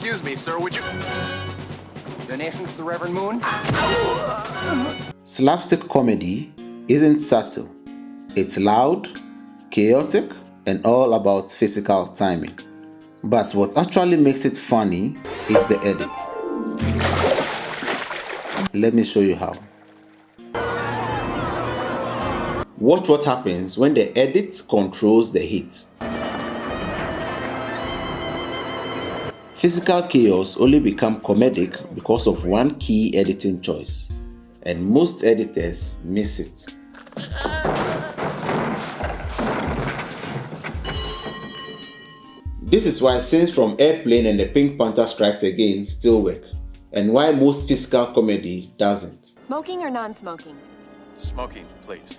Excuse me, sir, would you... Donation to the Reverend Moon? Slapstick comedy isn't subtle. It's loud, chaotic, and all about physical timing. But what actually makes it funny is the edit. Let me show you how. Watch what happens when the edit controls the hit. Physical chaos only becomes comedic because of one key editing choice, and most editors miss it. This is why scenes from Airplane and the Pink Panther Strikes Again still work, and why most physical comedy doesn't. Smoking or non-smoking? Smoking, please.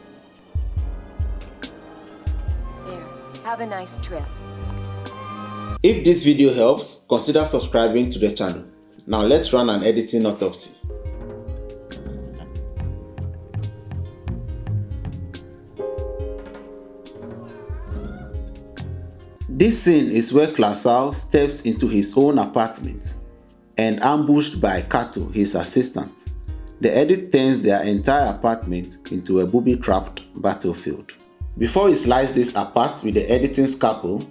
There. Have a nice trip. If this video helps, consider subscribing to the channel. Now let's run an editing autopsy. This scene is where Klasau steps into his own apartment and ambushed by Kato, his assistant. The edit turns their entire apartment into a booby-trapped battlefield. Before we slice this apart with the editing scalpel,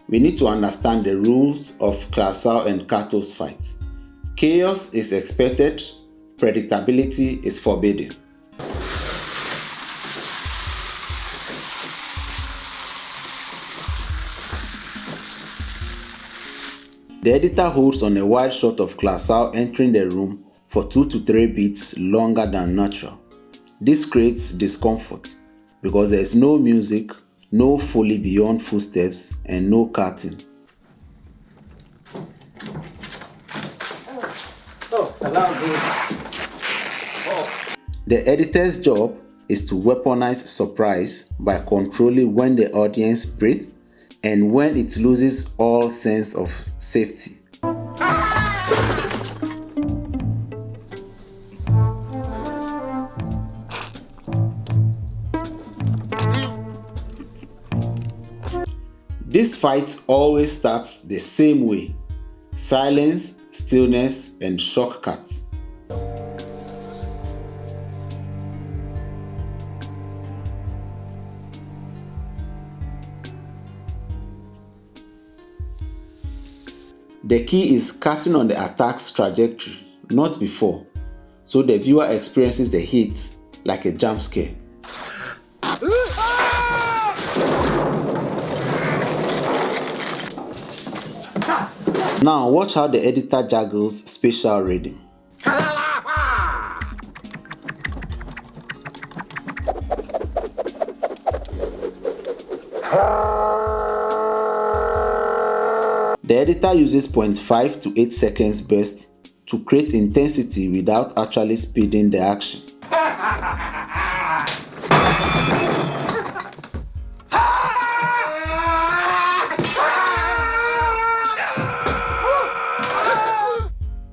we need to understand the rules of Klasau and Kato's fight. Chaos is expected, predictability is forbidden. The editor holds on a wide shot of Klasau entering the room for 2 to 3 beats longer than natural. This creates discomfort because there is no music, no Foley beyond footsteps, and no cutting. The editor's job is to weaponize surprise by controlling when the audience breathes and when it loses all sense of safety. This fight always starts the same way: silence, stillness, and shock cuts. The key is cutting on the attack's trajectory, not before, so the viewer experiences the hits like a jump scare. Now watch how the editor juggles spatial reading. The editor uses 0.5 to 8 seconds burst to create intensity without actually speeding the action.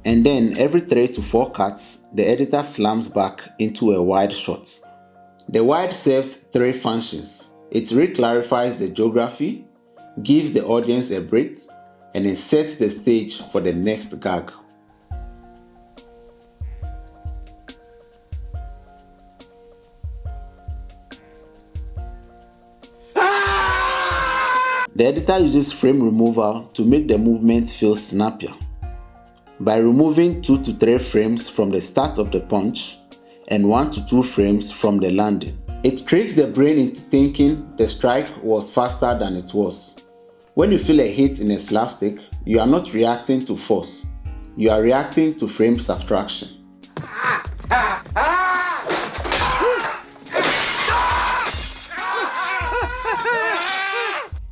And then every 3 to 4 cuts, the editor slams back into a wide shot. The wide serves 3 functions. It reclarifies the geography, gives the audience a breath, and it sets the stage for the next gag. The editor uses frame removal to make the movement feel snappier. By removing 2 to 3 frames from the start of the punch and 1 to 2 frames from the landing, it tricks the brain into thinking the strike was faster than it was. When you feel a hit in a slapstick, you are not reacting to force, you are reacting to frame subtraction.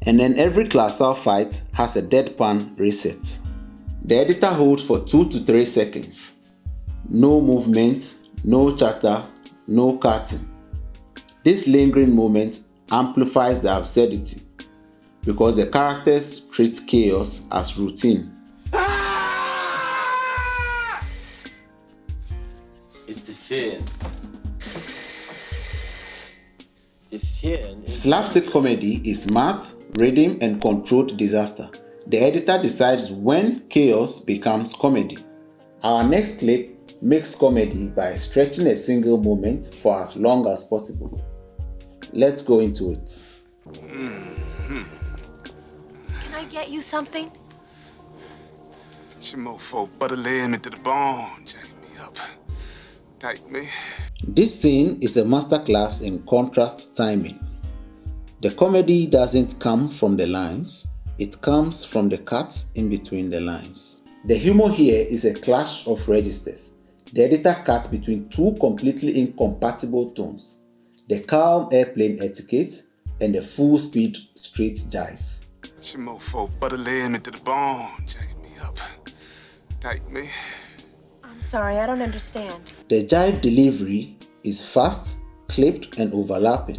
And then every Klasau fight has a deadpan reset. The editor holds for 2 to 3 seconds. No movement, no chatter, no cutting. This lingering moment amplifies the absurdity because the characters treat chaos as routine. It's the fear. The fear. Slapstick comedy is math, rhythm, and controlled disaster. The editor decides when chaos becomes comedy. Our next clip makes comedy by stretching a single moment for as long as possible. Let's go into it. Can I get you something? Your mofo butter laying me to the bone, jacking me up. Tight me. This scene is a masterclass in contrast timing. The comedy doesn't come from the lines, it comes from the cuts in between the lines. The humor here is a clash of registers. The editor cuts between two completely incompatible tones, the calm airplane etiquette and the full-speed street jive. Your mofo butter laying me to the bone, jacking me up. Tight me. I'm sorry, I don't understand. The jive delivery is fast, clipped and overlapping,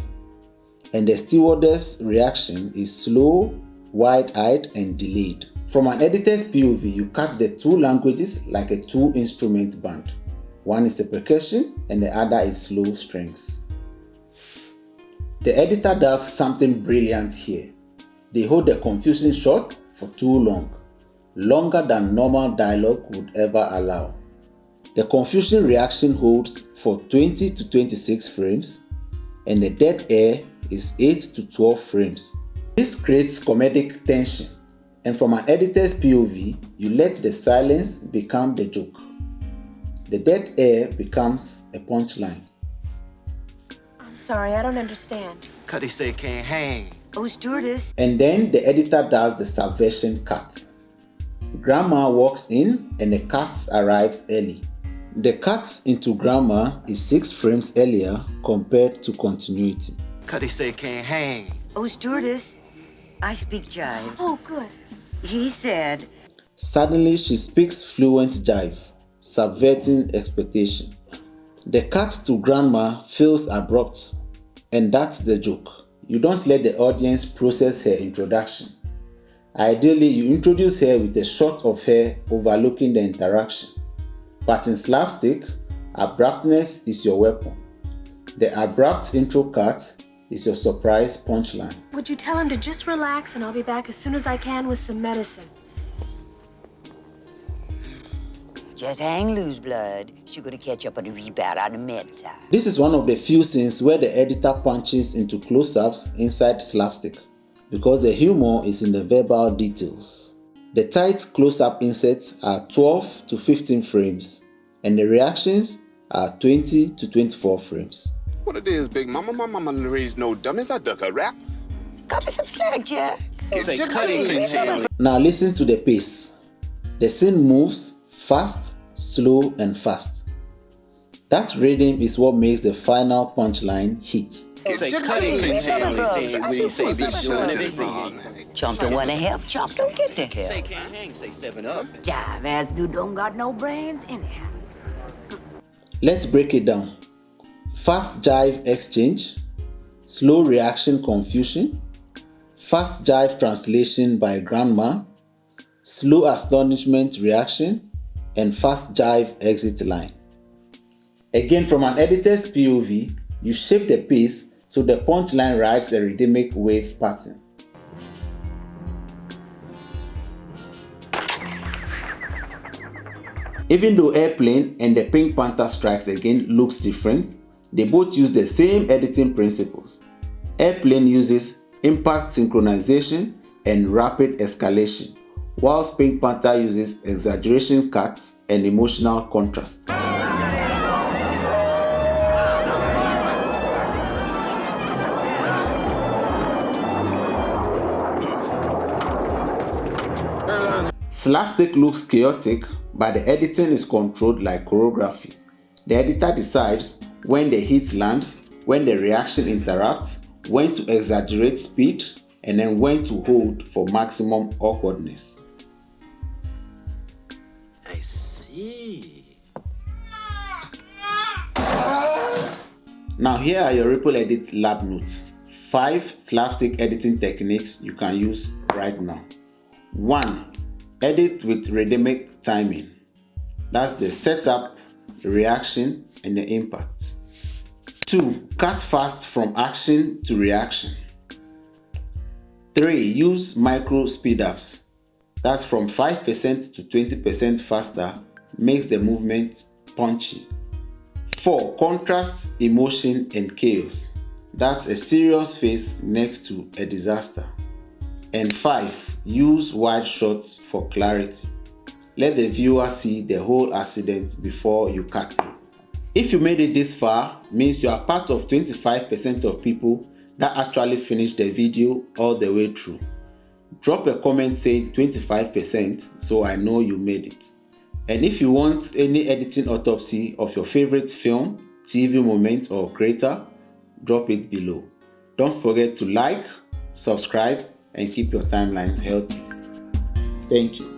and the stewardess reaction is slow, wide-eyed and delayed. From an editor's POV, you cut the two languages like a two-instrument band. One is the percussion and the other is slow strings. The editor does something brilliant here. They hold the confusion short for too long, longer than normal dialogue would ever allow. The confusion reaction holds for 20 to 26 frames, and the dead air is 8 to 12 frames. This creates comedic tension, and from an editor's POV, you let the silence become the joke. The dead air becomes a punchline. I'm sorry, I don't understand. Cuddy say can't hang. Oh, stewardess. And then the editor does the subversion cut. Grandma walks in and the cut arrives early. The cut into grandma is 6 frames earlier compared to continuity. Cuddy say can't hang. Oh, stewardess. I speak jive. Oh, good. He said, Suddenly she speaks fluent jive, subverting expectation. The cut to grandma feels abrupt, and that's the joke. You don't let the audience process her introduction. Ideally, you introduce her with a shot of her overlooking the interaction. But in slapstick, abruptness is your weapon. The abrupt intro cut is your surprise punchline. Would you tell him to just relax and I'll be back as soon as I can with some medicine? just hang loose, blood. She's gonna catch up on the rebound on the med side. This is one of the few scenes where the editor punches into close-ups inside slapstick, because the humor is in the verbal details. The tight close-up inserts are 12 to 15 frames, and the reactions are 20 to 24 frames. What it is, Big Mama? My mama raised no dummies. I duck a rap. Cut me some slack, Jack. Now listen to the pace. The scene moves fast, slow, and fast. That rhythm is what makes the final punchline hit. Chomp don't wanna help, Chomp don't get the help. Say can't hang, say 7 up. Jive ass dude don't got no brains anyhow. Let's break it down. Fast jive exchange, slow reaction confusion, fast jive translation by grandma, slow astonishment reaction, and fast jive exit line. Again, from an editor's POV, you shape the pace so the punchline rides a rhythmic wave pattern. Even though Airplane and the Pink Panther Strikes Again looks different, they both use the same editing principles. Airplane uses impact synchronization and rapid escalation, whilst Pink Panther uses exaggeration cuts and emotional contrast. Slapstick looks chaotic, but the editing is controlled like choreography. The editor decides when the hit lands, when the reaction interrupts, when to exaggerate speed, and then when to hold for maximum awkwardness. I see. Now here are your Ripple Edit lab notes. 5 slapstick editing techniques you can use right now. 1. Edit with rhythmic timing. That's the setup, the reaction, and the impact. 2. Cut fast from action to reaction. 3. Use micro speed-ups. That's from 5% to 20% faster, makes the movement punchy. 4. Contrast emotion and chaos. That's a serious face next to a disaster. And 5. Use wide shots for clarity. Let the viewer see the whole accident before you cut it. If you made it this far, means you are part of 25% of people that actually finished the video all the way through. Drop a comment saying 25% so I know you made it. And if you want any editing autopsy of your favorite film, TV moment or creator, drop it below. Don't forget to like, subscribe, and keep your timelines healthy. Thank you.